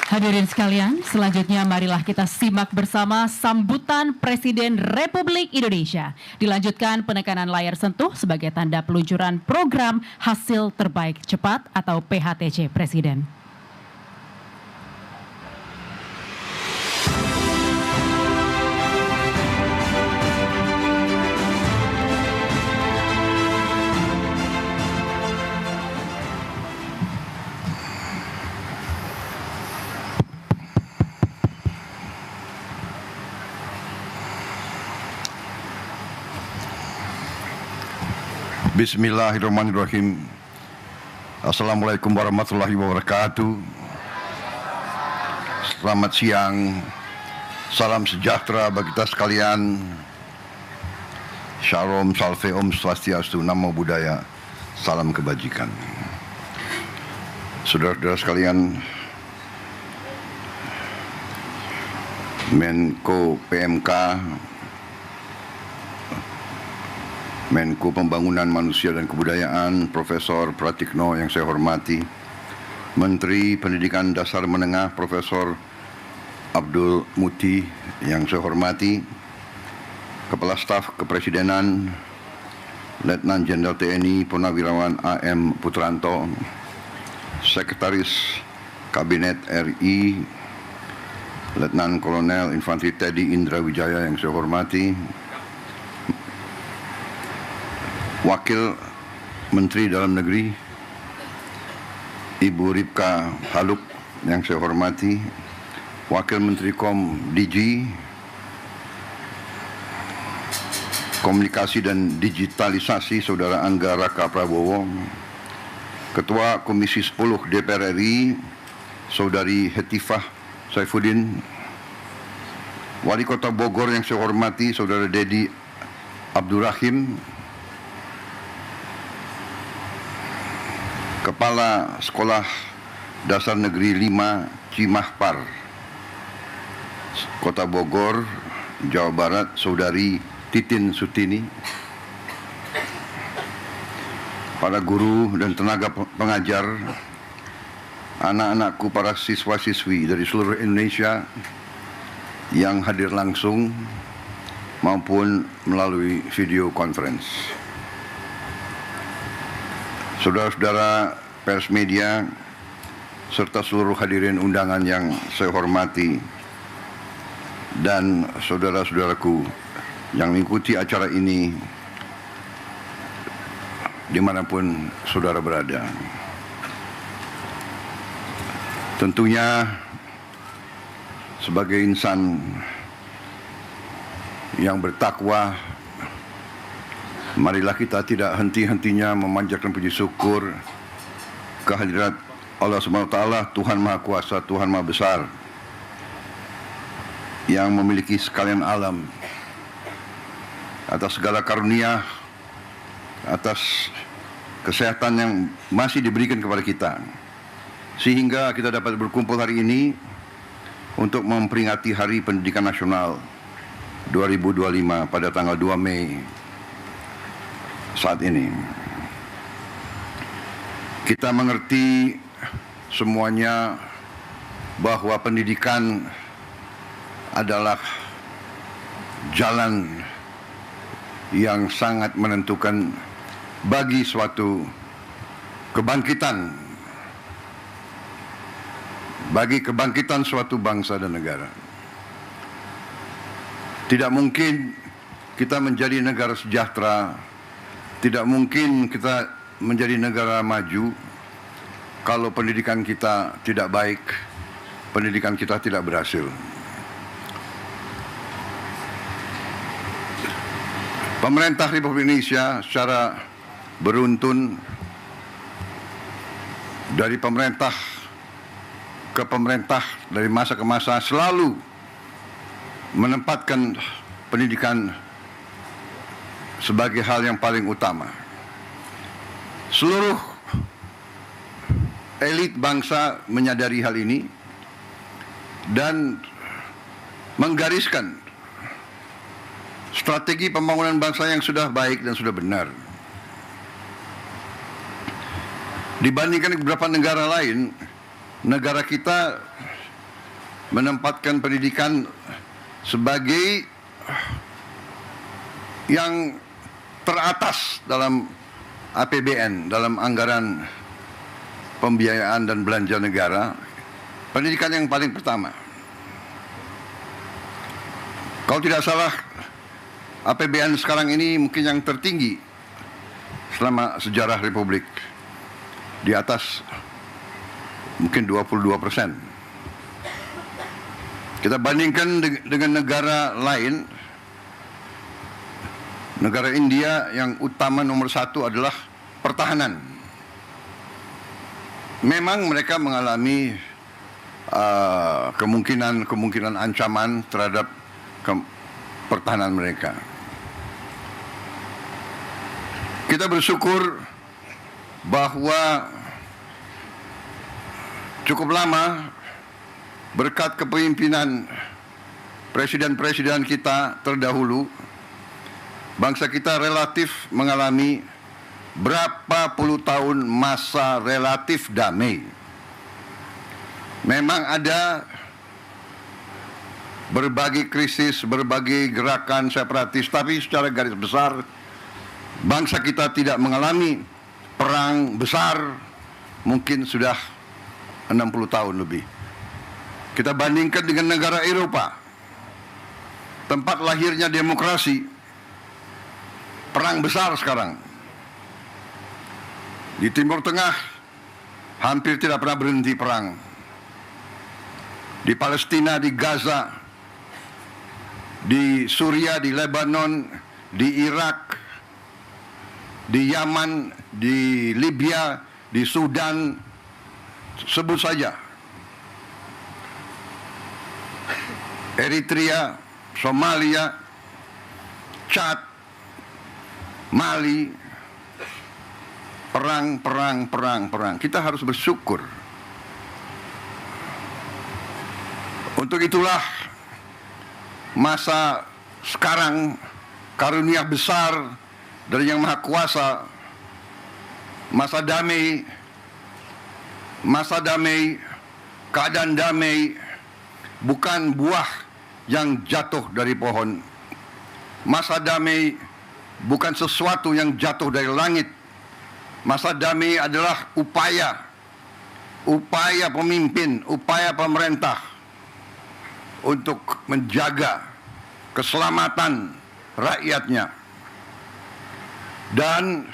Hadirin sekalian, selanjutnya marilah kita simak bersama sambutan Presiden Republik Indonesia. Dilanjutkan penekanan layar sentuh sebagai tanda peluncuran program Hasil Terbaik Cepat atau PHTC Presiden. Bismillahirrahmanirrahim. Assalamualaikum warahmatullahi wabarakatuh. Selamat siang. Salam sejahtera bagi kita sekalian. Shalom, salve, om swastiastu, namo buddhaya, salam kebajikan. Saudara-saudara sekalian, Menko PMK, Menko Pembangunan Manusia dan Kebudayaan, Profesor Pratikno yang saya hormati, Menteri Pendidikan Dasar Menengah, Profesor Abdul Muti yang saya hormati, Kepala Staf Kepresidenan, Letnan Jenderal TNI Purnawirawan AM Putranto, Sekretaris Kabinet RI, Letnan Kolonel Infanteri Teddy Indra Wijaya yang saya hormati, Wakil Menteri Dalam Negeri Ibu Ripka Haluk yang saya hormati, Wakil Menteri DG Komunikasi dan Digitalisasi Saudara Angga Raka Prabowo, Ketua Komisi 10 DPR RI Saudari Hetifah Saifuddin, Wali Kota Bogor yang saya hormati Saudara Dedi Abdurrahim, Kepala Sekolah Dasar Negeri 5 Cimahpar, Kota Bogor, Jawa Barat, Saudari Titin Sutini, para guru dan tenaga pengajar, anak-anakku, para siswa-siswi dari seluruh Indonesia yang hadir langsung maupun melalui video conference. Saudara-saudara pers media, serta seluruh hadirin undangan yang saya hormati, dan saudara-saudaraku yang mengikuti acara ini dimanapun saudara berada. Tentunya sebagai insan yang bertakwa, marilah kita tidak henti-hentinya memanjatkan puji syukur kehadirat Allah Subhanahu wa taala, Tuhan Maha Kuasa, Tuhan Maha Besar yang memiliki sekalian alam, atas segala karunia, atas kesehatan yang masih diberikan kepada kita, sehingga kita dapat berkumpul hari ini untuk memperingati Hari Pendidikan Nasional 2025 pada tanggal 2 Mei saat ini. Kita mengerti semuanya bahwa pendidikan adalah jalan yang sangat menentukan bagi suatu kebangkitan, bagi kebangkitan suatu bangsa dan negara. Tidak mungkin kita menjadi negara sejahtera, tidak mungkin kita menjadi negara maju kalau pendidikan kita tidak baik, pendidikan kita tidak berhasil. Pemerintah Republik Indonesia secara beruntun, dari pemerintah ke pemerintah, dari masa ke masa, selalu menempatkan pendidikan sebagai hal yang paling utama. Seluruh elit bangsa menyadari hal ini dan menggariskan strategi pembangunan bangsa yang sudah baik dan sudah benar. Dibandingkan beberapa negara lain, negara kita menempatkan pendidikan sebagai yang teratas dalam APBN, dalam anggaran pembiayaan dan belanja negara. Pendidikan yang paling pertama. Kalau tidak salah, APBN sekarang ini mungkin yang tertinggi selama sejarah Republik, di atas mungkin 22%. Kita bandingkan dengan negara lain. Negara India yang utama nomor satu adalah pertahanan. Memang mereka mengalami kemungkinan ancaman terhadap pertahanan mereka. Kita bersyukur bahwa cukup lama berkat kepemimpinan presiden-presiden kita terdahulu, bangsa kita relatif mengalami berapa puluh tahun masa relatif damai. Memang ada berbagai krisis, berbagai gerakan separatis, tapi secara garis besar bangsa kita tidak mengalami perang besar mungkin sudah 60 tahun lebih. Kita bandingkan dengan negara Eropa, tempat lahirnya demokrasi, perang besar sekarang. Di Timur Tengah hampir tidak pernah berhenti perang. Di Palestina, di Gaza, di Suriah, di Lebanon, di Irak, di Yaman, di Libya, di Sudan, sebut saja. Eritrea, Somalia, Chad, Mali, perang. Kita harus bersyukur. Untuk itulah masa sekarang karunia besar dari Yang Maha Kuasa, masa damai, keadaan damai bukan buah yang jatuh dari pohon. Masa damai bukan sesuatu yang jatuh dari langit. Masa damai adalah upaya pemimpin, upaya pemerintah untuk menjaga keselamatan rakyatnya. Dan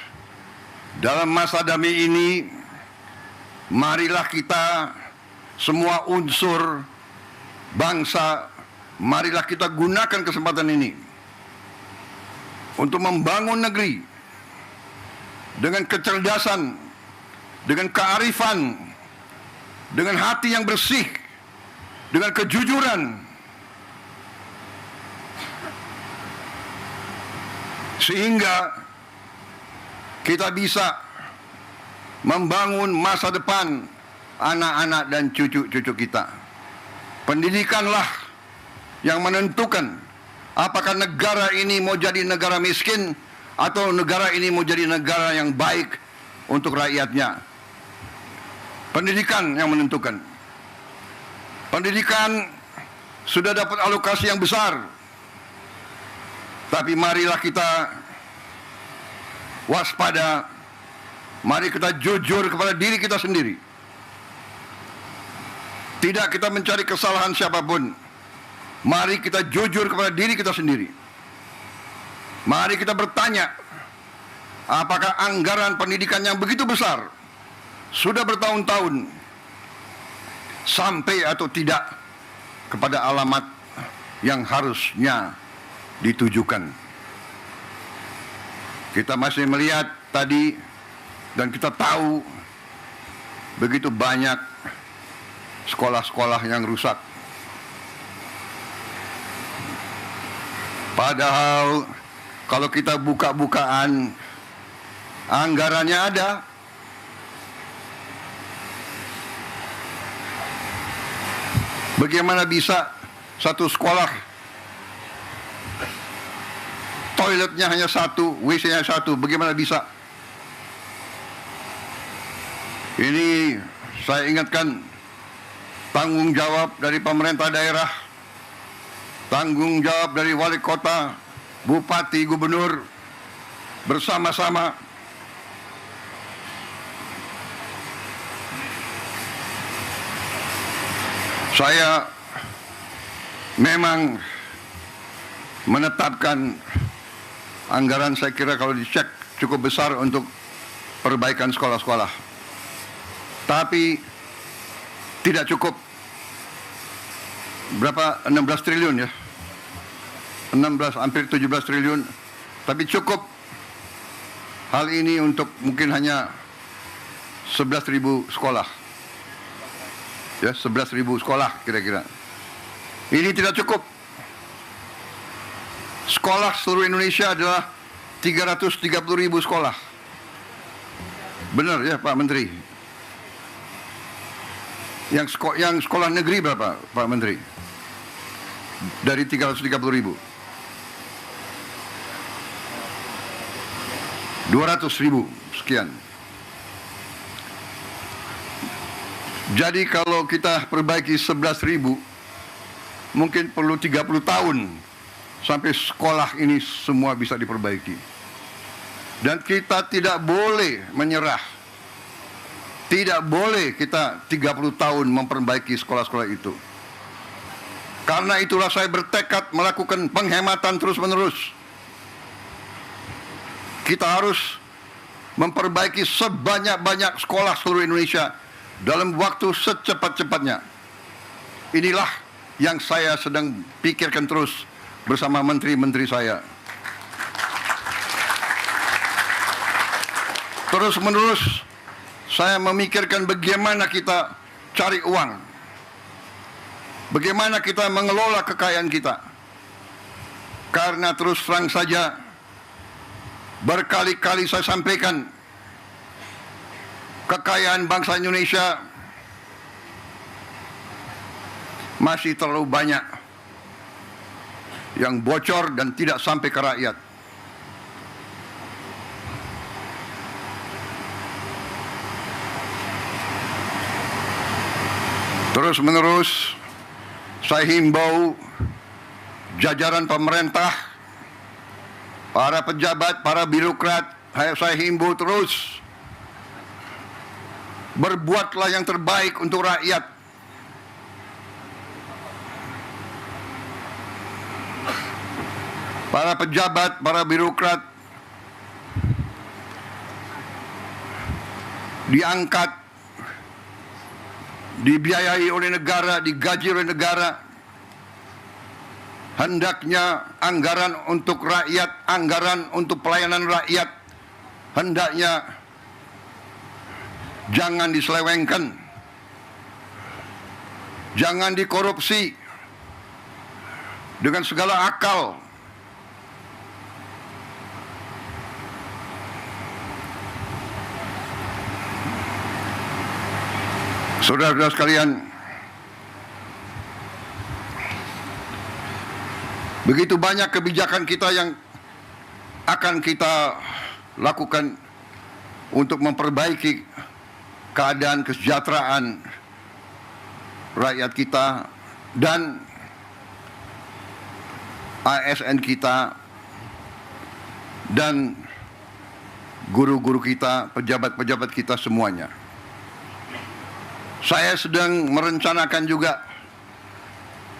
dalam masa damai ini, marilah kita semua unsur bangsa, marilah kita gunakan kesempatan ini untuk membangun negeri dengan kecerdasan, dengan kearifan, dengan hati yang bersih, dengan kejujuran, sehingga kita bisa membangun masa depan anak-anak dan cucu-cucu kita. Pendidikanlah yang menentukan apakah negara ini mau jadi negara miskin atau negara ini mau jadi negara yang baik untuk rakyatnya. Pendidikan yang menentukan. Pendidikan sudah dapat alokasi yang besar, tapi marilah kita waspada, mari kita jujur kepada diri kita sendiri. Tidak kita mencari kesalahan siapapun. Mari kita jujur kepada diri kita sendiri. Mari kita bertanya, apakah anggaran pendidikan yang begitu besar sudah bertahun-tahun sampai atau tidak kepada alamat yang harusnya ditujukan. Kita masih melihat tadi dan kita tahu begitu banyak sekolah-sekolah yang rusak. Padahal kalau kita buka-bukaan, anggarannya ada. Bagaimana bisa satu sekolah toiletnya hanya satu, WC-nya satu, bagaimana bisa? Ini saya ingatkan tanggung jawab dari pemerintah daerah, tanggung jawab dari wali kota, bupati, gubernur, bersama-sama saya memang menetapkan anggaran, saya kira kalau dicek cukup besar untuk perbaikan sekolah-sekolah. Tapi tidak cukup. Berapa? 16 triliun ya. 16, hampir 17 triliun. Tapi cukup hal ini untuk mungkin hanya 11.000 sekolah. Ya, 11.000 sekolah kira-kira. Ini tidak cukup. Sekolah seluruh Indonesia adalah 330.000 sekolah. Benar ya Pak Menteri? Yang sekolah negeri berapa Pak Menteri? Dari 330.000. 200.000 sekian. Jadi kalau kita perbaiki 11.000, mungkin perlu 30 tahun sampai sekolah ini semua bisa diperbaiki. Dan kita tidak boleh menyerah. Tidak boleh kita 30 tahun memperbaiki sekolah-sekolah itu. Karena itulah saya bertekad melakukan penghematan terus-menerus. Kita harus memperbaiki sebanyak-banyak sekolah seluruh Indonesia dalam waktu secepat-cepatnya. Inilah yang saya sedang pikirkan terus bersama menteri-menteri saya. Terus-menerus saya memikirkan bagaimana kita cari uang, bagaimana kita mengelola kekayaan kita. Karena terus terang saja, berkali-kali saya sampaikan, kekayaan bangsa Indonesia masih terlalu banyak yang bocor dan tidak sampai ke rakyat. Terus-menerus saya himbau jajaran pemerintah, para pejabat, para birokrat, saya himbau terus, berbuatlah yang terbaik untuk rakyat. Para pejabat, para birokrat diangkat, dibiayai oleh negara, digaji oleh negara. Hendaknya anggaran untuk rakyat, anggaran untuk pelayanan rakyat, hendaknya jangan diselewengkan, jangan dikorupsi dengan segala akal. Saudara-saudara sekalian, begitu banyak kebijakan kita yang akan kita lakukan untuk memperbaiki keadaan kesejahteraan rakyat kita dan ASN kita dan guru-guru kita, pejabat-pejabat kita semuanya. Saya sedang merencanakan juga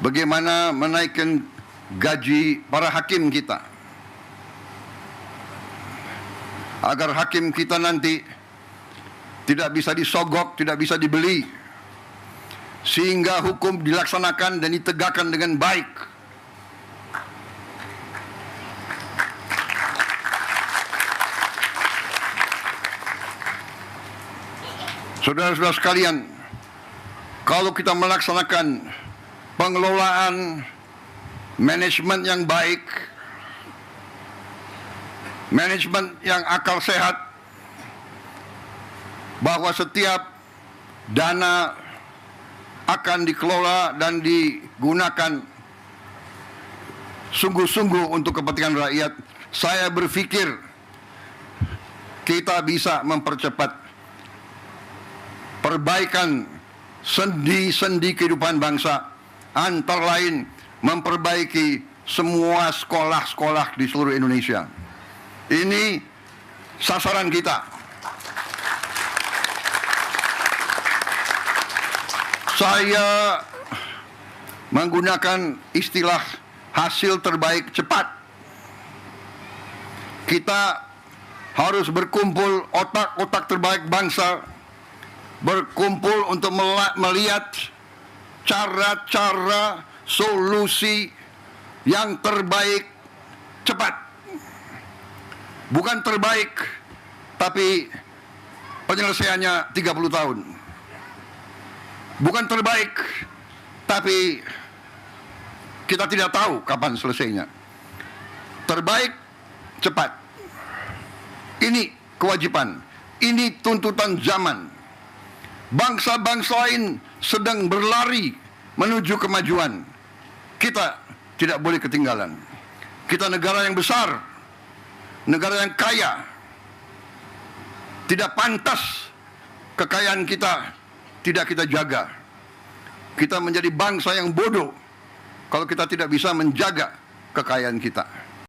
bagaimana menaikkan gaji para hakim kita, agar hakim kita nanti tidak bisa disogok, tidak bisa dibeli, sehingga hukum dilaksanakan dan ditegakkan dengan baik. Saudara-saudara sekalian, kalau kita melaksanakan pengelolaan manajemen yang baik, manajemen yang akal sehat, bahwa setiap dana akan dikelola dan digunakan sungguh-sungguh untuk kepentingan rakyat, saya berpikir kita bisa mempercepat perbaikan sendi-sendi kehidupan bangsa, antara lain memperbaiki semua sekolah-sekolah di seluruh Indonesia. Ini sasaran kita. Saya menggunakan istilah hasil terbaik cepat. Kita harus berkumpul otak-otak terbaik bangsa, berkumpul untuk melihat cara-cara solusi yang terbaik cepat. Bukan terbaik, tapi penyelesaiannya 30 tahun. Bukan terbaik, tapi kita tidak tahu kapan selesainya. Terbaik, cepat. Ini kewajiban, ini tuntutan zaman. Bangsa-bangsa lain sedang berlari menuju kemajuan. Kita tidak boleh ketinggalan. Kita negara yang besar, negara yang kaya. Tidak pantas kekayaan kita tidak kita jaga. Kita menjadi bangsa yang bodoh kalau kita tidak bisa menjaga kekayaan kita.